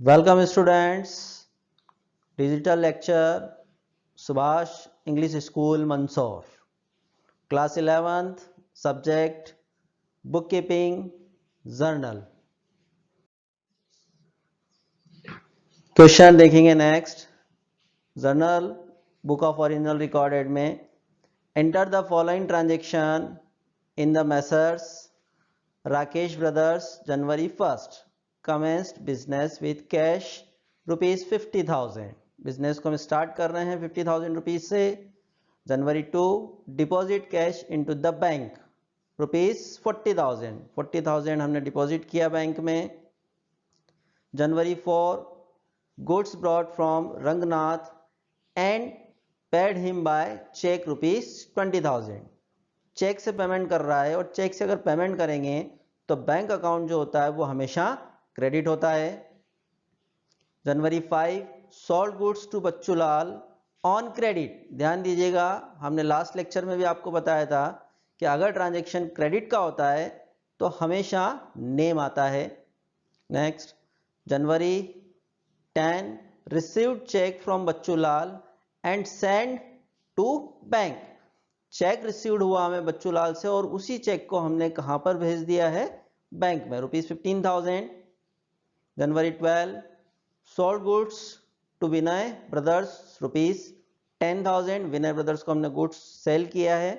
Welcome students, digital lecture Subhash English School Mandsaur, class 11th, subject bookkeeping journal. Question देखेंगे next. Journal book of original recorded में enter the following transaction in the messrs Rakesh brothers January 1st commenced business with cash rupees 50,000. Business को हम start कर रहे हैं 50,000 rupees से. January 2 deposit cash into the bank rupees 40,000 हमने deposit किया bank में. January 4 goods brought from Ranganath and paid him by cheque rupees 20,000. Cheque से पेमेंट कर रहा है और चेक से अगर पेमेंट करेंगे तो बैंक अकाउंट जो होता है वो हमेशा क्रेडिट होता है. January 5 sold goods to Bachchulal on credit. ध्यान दीजिएगा, हमने लास्ट लेक्चर में भी आपको बताया था कि अगर ट्रांजैक्शन क्रेडिट का होता है तो हमेशा नेम आता है. Next, January 10 received cheque from Bachchulal and send to bank. Cheque received हुआ हमें बच्चूलाल से और उसी चेक को हमने कहां पर भेज दिया है? बैंक में, rupees 15,000. January 12 sold goods to Vinay brothers rupees 10,000. Vinay brothers को हमने गुड्स सेल किया है.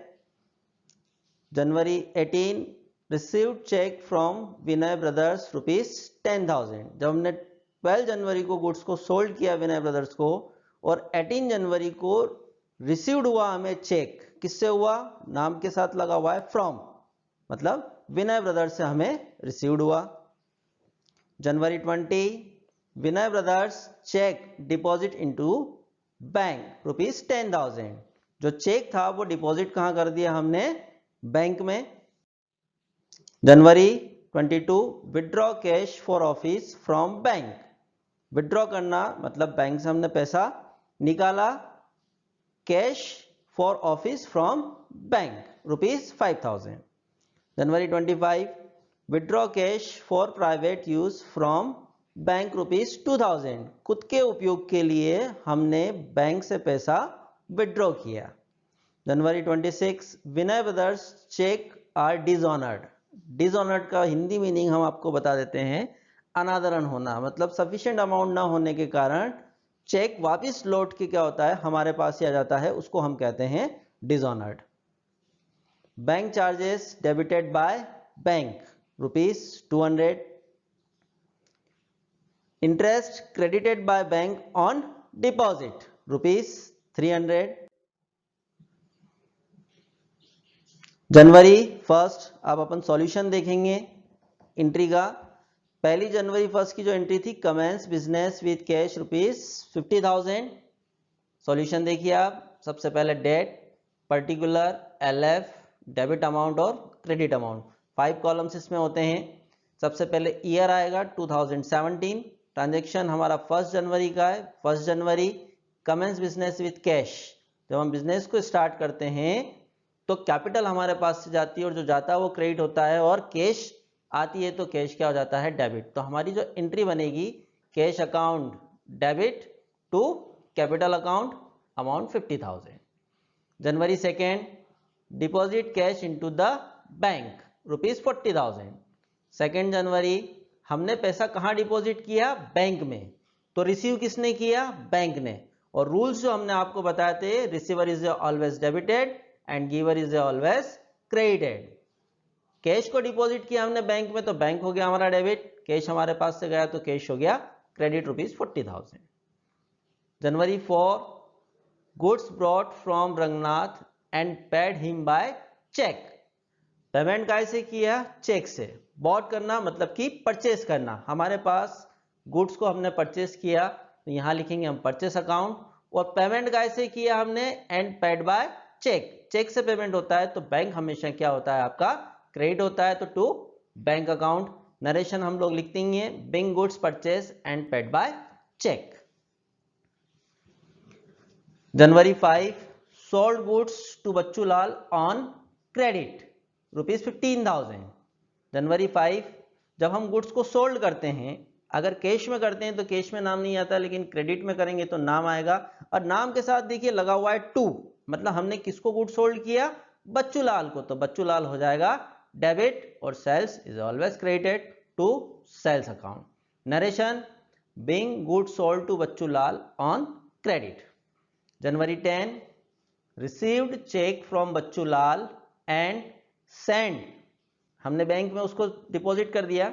January 18 received cheque from Vinay brothers rupees 10,000. जब हमने 12 जनवरी को गुड्स को सोल्ड किया विनय ब्रदर्स को और 18 जनवरी को रिसीव्ड हुआ हमें चेक. किससे हुआ? नाम के साथ लगा हुआ है फ्रॉम, मतलब विनय ब्रदर्स से हमें रिसीव्ड हुआ. January 20 Vinay brothers cheque deposit into bank rupees 10,000. जो चेक था वो डिपॉजिट कहां कर दिया हमने? बैंक में. जनवरी 22 withdraw cash for office from bank. Withdraw करना मतलब बैंक से हमने पैसा निकाला. Cash for office from bank rupees 5,000. January 25 withdraw cash for private use from bank rupees 2,000. खुद के उपयोग के लिए हमने बैंक से पैसा विड्रॉ किया. January 26 Vinay brothers cheque are dishonoured. Dishonoured का हिंदी मीनिंग हम आपको बता देते हैं, अनादरण होना, मतलब सफिशिएंट अमाउंट ना होने के कारण चेक वापस लौट के क्या होता है? हमारे पास ही आ जाता है. उसको हम कहते हैं dishonoured. Bank charges debited by bank rupees 200. Interest credited by bank on deposit rupees 300. जनवरी 1 अब अपन सॉल्यूशन देखेंगे एंट्री का. पहली जनवरी 1 की जो एंट्री थी, commence business with cash rupees 50,000. Solution देखिए आप. सबसे पहले date, particular, LF, debit amount और क्रेडिट अमाउंट. 5 कॉलम्स इसमें होते हैं. सबसे पहले ईयर आएगा 2017. ट्रांजैक्शन हमारा 1 जनवरी का है. 1 जनवरी कमेंस बिजनेस विद कैश. जब हम बिजनेस को स्टार्ट करते हैं तो कैपिटल हमारे पास से जाती है और जो जाता है वो क्रेडिट होता है और कैश आती है तो कैश क्या हो जाता है? डेबिट. तो हमारी जो एंट्री बनेगी, cash account debit to capital account amount 50,000. January 2 deposit cash into the bank rupees 40,000. 2 January हमने पैसा कहां डिपॉजिट किया? बैंक में. तो रिसीव किसने किया? बैंक ने. और रूल्स जो हमने आपको बताए थे, receiver is always debited and giver is always credited. Cash को डिपॉजिट किया हमने बैंक में तो बैंक हो गया हमारा डेबिट. कैश हमारे पास से गया तो कैश हो गया credit rupees 40,000. January 4 goods brought from Ranganath and paid him by cheque. Payment कैसे किया? चेक से. बॉट करना मतलब कि परचेस करना. हमारे पास गुड्स को हमने परचेस किया तो यहां लिखेंगे हम परचेस अकाउंट. और पेमेंट कैसे किया हमने? And paid by cheque. Cheque से पेमेंट होता है तो बैंक हमेशा क्या होता है? आपका क्रेडिट होता है, तो टू बैंक अकाउंट. नरेशन हम लोग लिख देंगे being goods purchase and paid by cheque. January 5 sold goods to Bachchulal on credit rupees 15,000. January 5 जब हम गुड्स को सोल्ड करते हैं, अगर कैश में करते हैं तो कैश में नाम नहीं आता, लेकिन क्रेडिट में करेंगे तो नाम आएगा। और नाम के साथ देखिए लगा हुआ है टू, मतलब हमने किसको गुड सोल्ड किया, बच्चू लाल को, तो बच्चू लाल हो जाएगा डेबिट, और sales is always credited to sales account. Narration, being good sold to Bachchu Lal on credit. January 10, received cheque from Bachchu Lal and send, हमने बैंक में उसको डिपॉजिट कर दिया,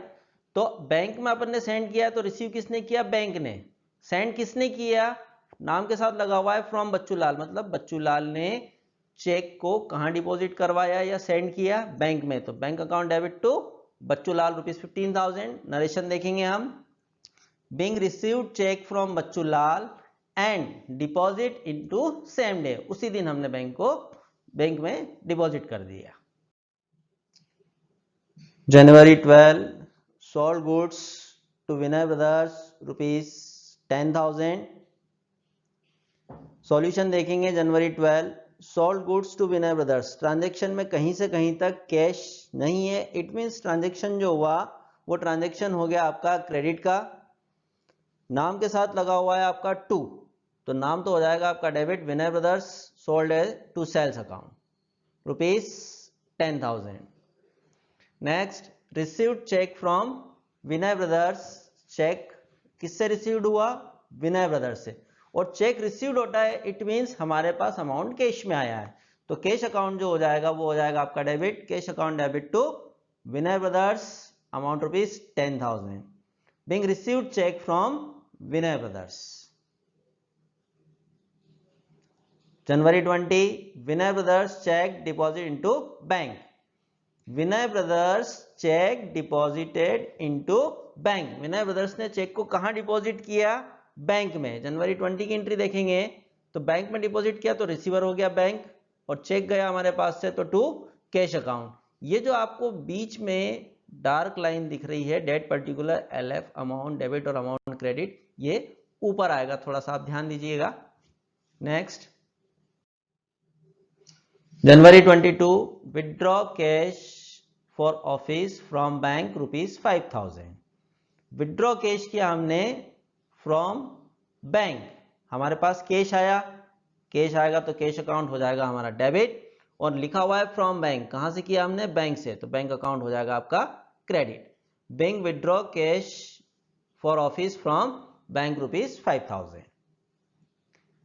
तो बैंक में अपन ने सेंड किया, तो रिसीव किसने किया, बैंक ने। सेंड किसने किया, नाम के साथ लगा हुआ है फ्रॉम बच्चू लाल, मतलब बच्चू लाल ने चेक को कहां डिपॉजिट करवाया या सेंड किया, बैंक में, तो bank account debit to Bachchu Lal ₹15,000। Narration देखेंगे हम, being received cheque from Bachchu Lal and deposit into same day, उसी दिन हमने बैंक में डिपॉजिट कर दिया। January 12, sold goods to Vinay Brothers ₹10,000। Solution देखेंगे January 12, sold goods to Vinay brothers, transaction में कहीं से कहीं तक कैश नहीं है, इट मीन्स ट्रांजेक्शन जो हुआ वो ट्रांजेक्शन हो गया आपका क्रेडिट का। नाम के साथ लगा हुआ है आपका टू, तो नाम तो हो जाएगा आपका debit, Vinay brothers sold to sales account ₹10,000। Next, received cheque from Vinay brothers, cheque किससे रिसीव्ड हुआ, विनय ब्रदर्स से, और चेक रिसीव्ड होता है इट मींस हमारे पास अमाउंट कैश में आया है, तो कैश अकाउंट जो हो जाएगा वो हो जाएगा आपका debit, cash account debit to Vinay brothers amount ₹10,000, being received cheque from Vinay brothers. January 20, Vinay brothers cheque deposit into bank, Vinay brothers cheque deposited into bank, Vinay brothers ने चेक को कहां डिपॉजिट किया, बैंक में। जनवरी 20 की एंट्री देखेंगे तो बैंक में डिपॉजिट किया तो रिसीवर हो गया बैंक, और चेक गया हमारे पास से तो टू कैश अकाउंट। ये जो आपको बीच में डार्क लाइन दिख रही है, date particular LF amount debit और अमाउंट क्रेडिट, ये ऊपर आएगा, थोड़ा सा आप ध्यान दीजिएगा। Next, January 22, withdraw cash for office from bank ₹5,000, withdraw cash किया हमने फ्रॉम बैंक, हमारे पास कैश आया, कैश आएगा तो कैश अकाउंट हो जाएगा हमारा डेबिट, और लिखा हुआ है फ्रॉम बैंक, कहां से किया हमने, बैंक से, तो बैंक अकाउंट हो जाएगा आपका credit. Bank withdraw cash for office from bank ₹5,000।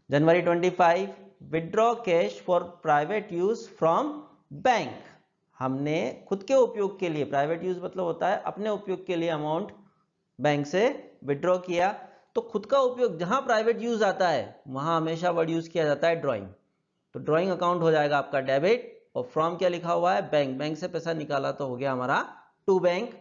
January 25, withdraw cash for private use from bank, हमने खुद के उपयोग के लिए, प्राइवेट यूज मतलब होता है अपने उपयोग के लिए अमाउंट बैंक से विड्रॉ किया, तो खुद का उपयोग जहां प्राइवेट यूज आता है वहां हमेशा वर्ड यूज किया जाता है ड्राइंग, तो ड्राइंग अकाउंट हो जाएगा आपका डेबिट, और फ्रॉम क्या लिखा हुआ है, बैंक, बैंक से पैसा निकाला तो हो गया हमारा to bank.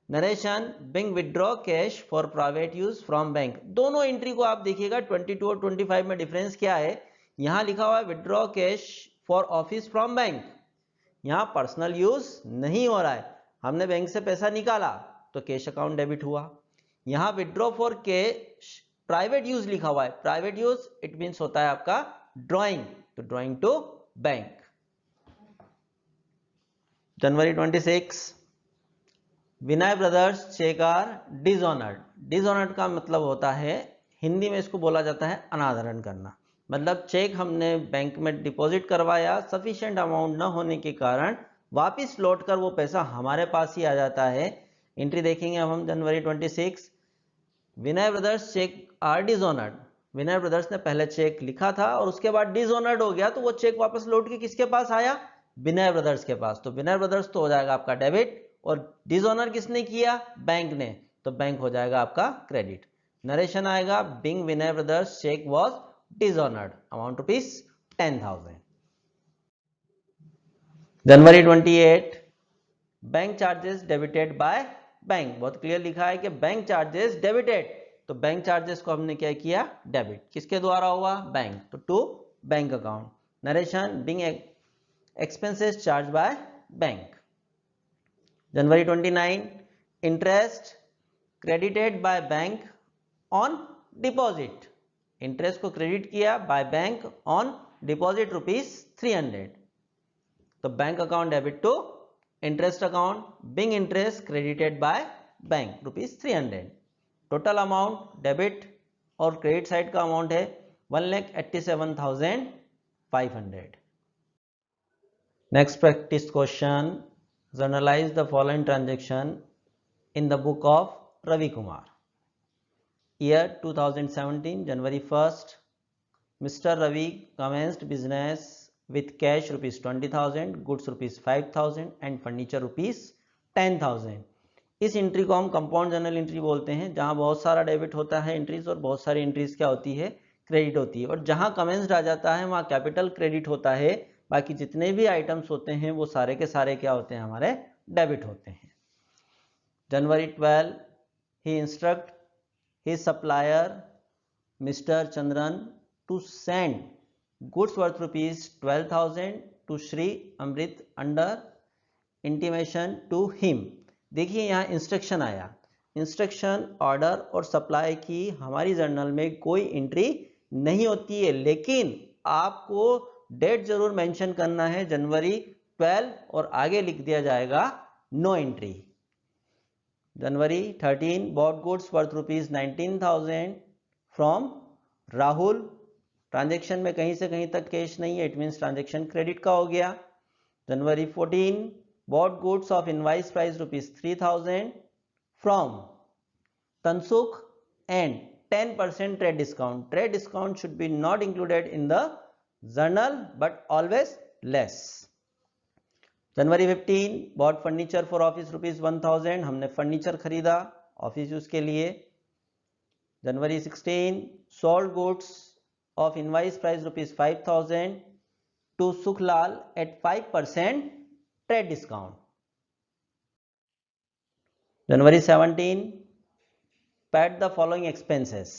Narration, being withdraw cash for private use from bank, दोनों एंट्री को आप देखिएगा 22 और 25 में डिफरेंस क्या है, यहां लिखा हुआ है withdraw cash for office from bank, यहां पर्सनल यूज नहीं हो रहा है, हमने बैंक से पैसा निकाला तो कैश अकाउंट डेबिट हुआ। यहां withdraw for cash private use लिखा हुआ है, प्राइवेट यूज इट मींस होता है आपका ड्राइंग, तो drawing to bank. January 26, Vinay brothers cheque are dishonoured, dishonoured का मतलब होता है, हिंदी में इसको बोला जाता है अनादरण करना, मतलब चेक हमने बैंक में डिपॉजिट करवाया, सफिशिएंट अमाउंट न होने के कारण वापिस लौटकर वो पैसा हमारे पास ही आ जाता है। एंट्री देखेंगे अब हम January 26, Vinay brothers cheque are dishonoured, Vinay brothers ने पहले चेक लिखा था और उसके बाद डिसऑनर्ड हो गया, तो वो चेक वापस लौट के किसके पास आया, विनय ब्रदर्स के पास, तो विनय ब्रदर्स तो हो जाएगा आपका डेबिट, और डिसऑनर किसने किया, बैंक ने, तो बैंक हो जाएगा आपका क्रेडिट। नरेशन आएगा, being Vinay brothers cheque was dishonoured amount ₹10,000। January 28, bank charges debited by bank, बहुत क्लियर लिखा है कि बैंक चार्जेस डेबिटेड, तो बैंक चार्जेस को हमने क्या किया, डेबिट, किसके द्वारा हुआ, बैंक, तो to bank account. Narration, being expenses charge by bank. January 29, interest credited by bank on deposit, interest को क्रेडिट किया बाय बैंक ऑन डिपॉजिट ₹300, तो bank account debit to interest account, being interest credited by bank ₹300। Total amount debit और credit side का amount है 1,87,500। Next practice question, journalise the following transaction in the book of Ravi Kumar. Year 2017, January 1st, Mr. Ravi commenced business with cash rupees 20,000, goods rupees 5,000 and furniture rupees 10,000। इस entry को हम compound journal entry बोलते हैं, जहां बहुत सारा debit होता है एंट्रीज और बहुत सारी एंट्रीज क्या होती है, क्रेडिट होती है। और जहां कमेंस्ड आ जाता है वहां कैपिटल क्रेडिट होता है, बाकी जितने भी आइटम्स होते हैं वो सारे के सारे क्या होते हैं, हमारे डेबिट होते हैं। January 12, he instruct his supplier Mr. Chandran to send goods worth rupees 12,000 to Shri Amrit under intimation to him। देखिए यहाँ इंस्ट्रक्शन आया, इंस्ट्रक्शन, ऑर्डर और सप्लाई की हमारी जर्नल में कोई एंट्री नहीं होती है, लेकिन आपको डेट जरूर मेंशन करना है जनवरी 12 और आगे लिख दिया जाएगा no entry. January 13, bought goods worth rupees 19,000 from Rahul. Transaction में कहीं से कहीं तक कैश नहीं है, इट मीन्स ट्रांजेक्शन क्रेडिट का हो गया। January 14, bought goods of invoice price rupees 3,000 from Tansukh and 10% trade discount। Trade discount should be not included in the journal but always less। January 15, bought furniture for office rupees 1,000। हमने furniture खरीदा office use के लिए। January 16, sold goods of invoice price rupees 5,000 to Sukhlal at 5% trade discount। January 17, paid the following expenses: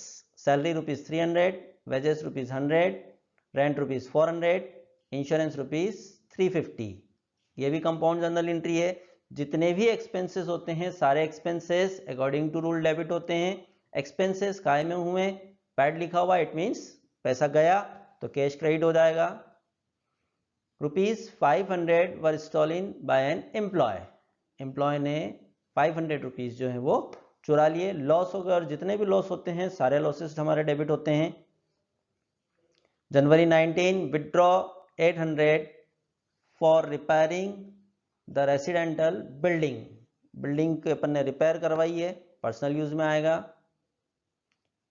salary rupees 300, wages rupees 100, rent rupees 400, insurance rupees 350। ये भी compound journal entry है। जितने भी expenses होते हैं सारे expenses according to rule debit होते हैं। एक्सपेंसेस काय में हुए, पैड लिखा हुआ, इट मीन्स पैसा गया तो कैश क्रेडिट हो जाएगा। Rupees 500 were stolen by an employ. Employ ने 500 रुपीज जो है वो चुरा लिए। लॉस हो गया, और जितने भी लॉस होते हैं सारे लॉसेस हमारे डेबिट होते हैं। जनवरी 19, withdraw 800 for repairing the residential building. Building के अपन ने रिपेयर करवाई है, पर्सनल यूज में आएगा।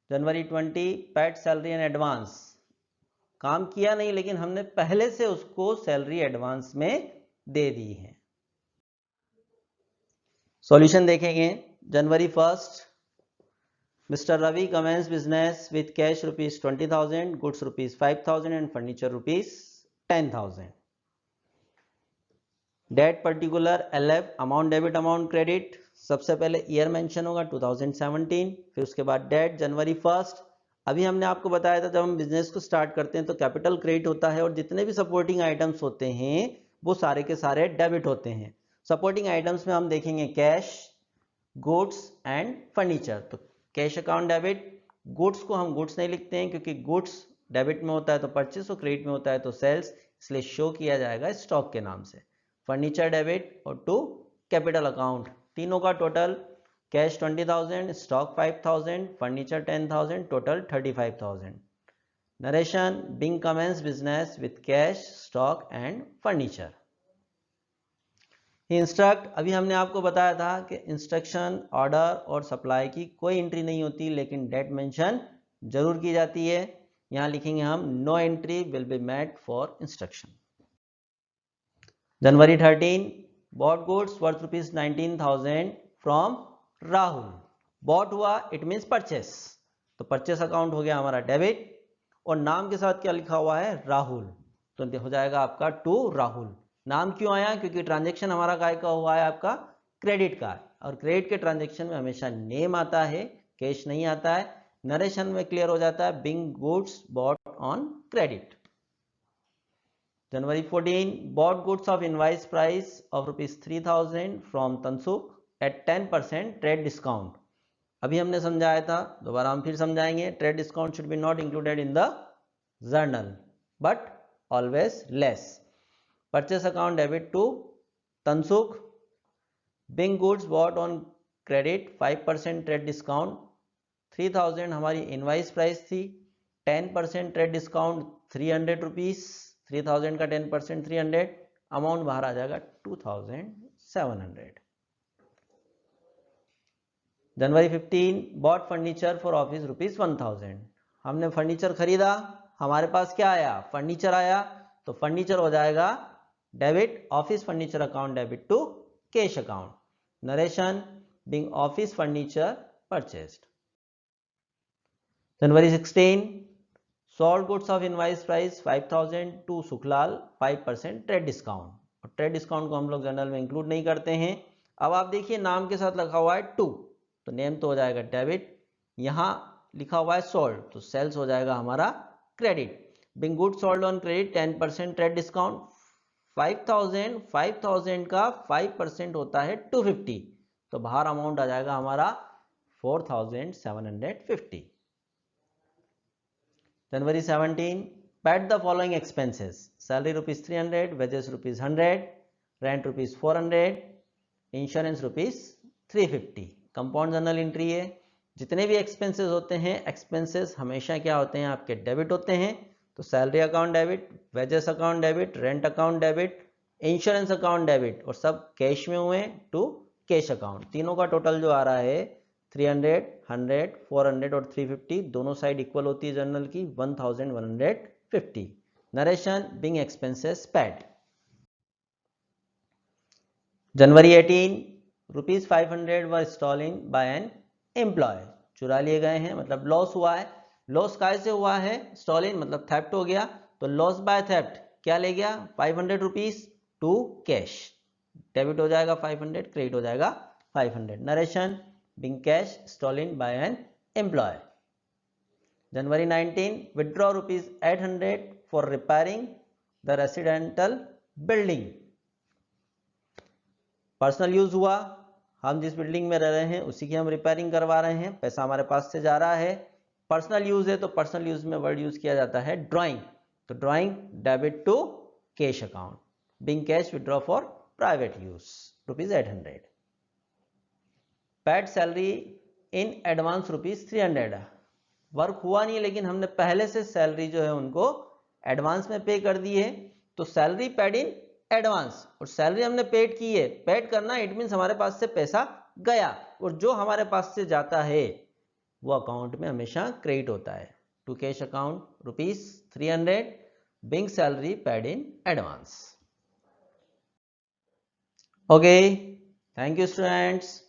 जनवरी 20, पेड सैलरी एंड एडवांस। काम किया नहीं लेकिन हमने पहले से उसको सैलरी एडवांस में दे दी है। सॉल्यूशन देखेंगे। January 1, mister Ravi commence business with cash rupees 20,000, goods rupees 5,000 and furniture rupees 10,000। Date particular LF, amount debit amount credit. सबसे पहले ईयर मेंशन होगा 2017, फिर उसके बाद डेट जनवरी 1। अभी हमने आपको बताया था जब हम बिजनेस को स्टार्ट करते हैं तो कैपिटल क्रेडिट होता है और जितने भी सपोर्टिंग आइटम्स होते हैं वो सारे के सारे डेबिट होते हैं। सपोर्टिंग आइटम्स में हम देखेंगे कैश, गुड्स एंड फर्नीचर। तो कैश अकाउंट डेबिट, गुड्स को हम गुड्स नहीं लिखते हैं क्योंकि गुड्स डेबिट में होता है तो परचेस और क्रेडिट में होता है तो सेल्स, इसलिए शो किया जाएगा स्टॉक के नाम से। फर्नीचर डेबिट और टू कैपिटल अकाउंट, तीनों का total cash 20,000, stock 5,000, furniture 10,000, total 35,000। Narration, being commence business with cash, stock and furniture. Instruct, अभी हमने आपको बताया था कि इंस्ट्रक्शन, ऑर्डर और सप्लाई की कोई एंट्री नहीं होती लेकिन डेट मेंशन जरूर की जाती है। यहां लिखेंगे हम no entry will be made for instruction. January 13, bought goods worth rupees 19,000 from Rahul. Bought हुआ इट मीन्स परचेस, तो परचेस अकाउंट हो गया हमारा डेबिट और नाम के साथ क्या लिखा हुआ है, राहुल, तो हो जाएगा आपका टू राहुल। नाम क्यों आया, क्योंकि ट्रांजेक्शन हमारा काय का हुआ है, आपका क्रेडिट का, और क्रेडिट के ट्रांजेक्शन में हमेशा नेम आता है, कैश नहीं आता है। नरेशन में क्लियर हो जाता है being goods bought on credit. January 14, bought goods of invoice price of rupees 3,000 from Tansukh at 10% trade discount। अभी हमने समझाया था, दोबारा हम फिर समझाएंगे। Trade discount should be not included in the journal but always less. Purchase account debit to Tansukh, being goods bought on credit 5% trade discount, 3000 हमारी invoice price थी, 10% ट्रेड डिस्काउंट 300 रुपीज, 3000 का 10% 300, अमाउंट बाहर आ जाएगा 2700। January 15 bought furniture for office rupees 1000, हमने furniture खरीदा, हमारे पास क्या आया, फर्नीचर आया, तो फर्नीचर हो जाएगा debit office furniture account debit to cash account. Narration being office furniture purchased. January 16 sold goods of invoice price 5000 to Sukhlal 5% trade discount, और ट्रेड डिस्काउंट को हम लोग जनरल में इंक्लूड नहीं करते हैं। अब आप देखिए नाम के साथ लिखा हुआ है टू, तो नेम तो हो जाएगा डेबिट, यहाँ लिखा हुआ है सोल्ड तो सेल्स हो जाएगा हमारा credit. Bing good sold on credit 10% trade discount, 5000 का 5% होता है 250, तो बाहर अमाउंट आ जाएगा हमारा 4750। जनवरी 17 paid the following expenses, salary rupees 300, wages rupees 100, rent rupees 400, insurance rupees 350। Compound journal entry है, जितने भी एक्सपेंसेस होते हैं, एक्सपेंसेस हमेशा क्या होते हैं आपके डेबिट होते हैं, तो salary account debit, wages account debit, rent account debit, insurance account debit, और सब कैश में हुए टू कैश अकाउंट। तीनों का टोटल जो आ रहा है 300, 100, 400 और 350, दोनों साइड इक्वल होती है जर्नल की 1150। Narration being expenses paid. January 18 rupees 500 were stealing by an employ, चुरा लिए गए हैं मतलब लॉस हुआ है। लॉस कैसे हुआ है, स्टॉलिन मतलब थेफ्ट हो गया, तो लॉस बाय थेफ्ट क्या ले गया 500 रुपीज टू कैश, डेबिट हो जाएगा 500, क्रेडिट हो जाएगा 500। Narration being cash stolen by an employ. January 19 withdraw rupees 800 for repairing the residential building, personal use हुआ, हम जिस बिल्डिंग में रह रहे हैं उसी की हम रिपेयरिंग करवा रहे हैं, पैसा हमारे पास से जा रहा है। पर्सनल यूज है तो पर्सनल यूज में वर्ड यूज किया जाता है ड्राइंग, तो drawing debit to cash account. Being cash withdraw for private use rupees 800। Paid salary in advance rupees 300, work हुआ नहीं लेकिन हमने पहले से सैलरी जो है उनको एडवांस में पे कर दी है, तो सैलरी पेड इन एडवांस, और सैलरी हमने पेड की है, पेड करना इट मींस हमारे पास से पैसा गया, और जो हमारे पास से जाता है वो अकाउंट में हमेशा क्रेडिट होता है to cash account rupees 300 being salary paid in advance. Okay, thank you students.